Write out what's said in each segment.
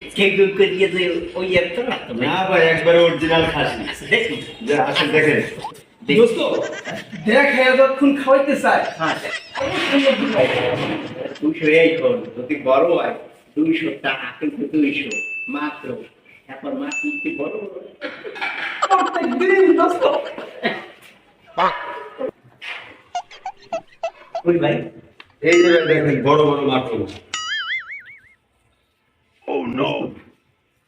Cake করিয়ে যে ওই একটা লাগতো না ভাই একবারে অরিজিনাল খাসি। দেখুন যে আসেন দেখেন। দোস্ত দেখ এতক্ষণ খাওয়াইতে চায়। হ্যাঁ 200 এই কোন যদি বড় হয় 200 টাকা কিন্তু 200 মাত্র। এখন মাছ কি বড় বড়। প্রত্যেকদিন দোস্ত ওই ভাই এই যে দেখেন বড় বড় মাছ।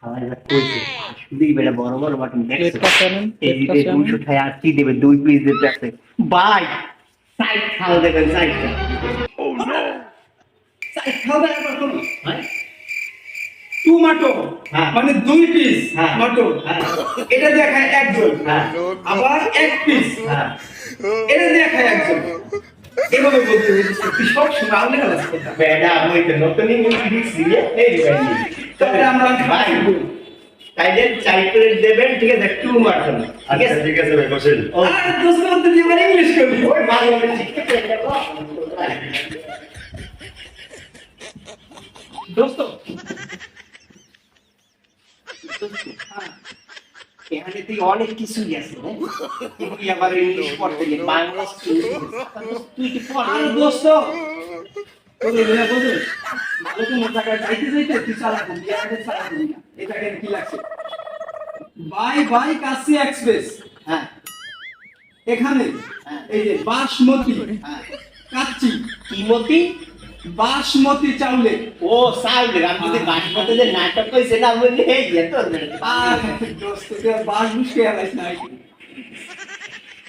আমার এবার কইছে শুধুই বেটা বড় বড় বাটন দেখছে প্লেটটা টানেন, এই যে প্লেটটা টানেন। 200 টাকা আর কি দেবে 2 পিস দিতে আছে ভাই সাইড খাও দেখেন সাইডটা চাই খাওয়া দাওয়া করো না। হ্যাঁ টু মাটো হ্যাঁ। মানে 2 পিস হ্যাঁ। মাটো হ্যাঁ। এটা দেখায় একজন হ্যাঁ আবার 1 পিস হ্যাঁ এটা দেখায় একজন এভাবে বলতে হচ্ছে তুই সব সময় আলাদা আলাদা কথা বেডা মই তো নতুনই মুখি দিছি এই ভাই। তবে আমরা ভাই তাইলে 4 প্লেট দেবেন ঠিক আছে একটু মাটন। আচ্ছা ঠিক আছে ভাই বসেন। আর দোস্ত বলতে দিয়ে মানে ইংলিশ করবি ওই মাছ মানে ঠিক আছে দেখো। দোস্ত এখানে তুই অনেক কিছুই আছে হ্যাঁ তুই আবার ইংলিশ পড়তে গিয়ে বাংলা তুই কি পড় আর দোস্ত তোদের বিনা বুঝে ভালো তো মোটা করে যাইতে যাইতে তুই চালা করবি আগে চালা করবি না এটা কেন কি লাগছে বাই বাই কাশি এক্সপ্রেস হ্যাঁ এখানে হ্যাঁ। এই যে বাসমতি হ্যাঁ কাচ্চি কিমতি বাসমতি চাউলে ও সাউন্ড আমি যদি বাসপতে যে নাটক কইছে না বলি এই যে তোর আর দোস্ত তুই আর বাস বুঝতে আলাইস না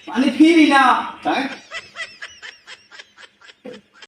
মানে ফিরি না হ্যাঁ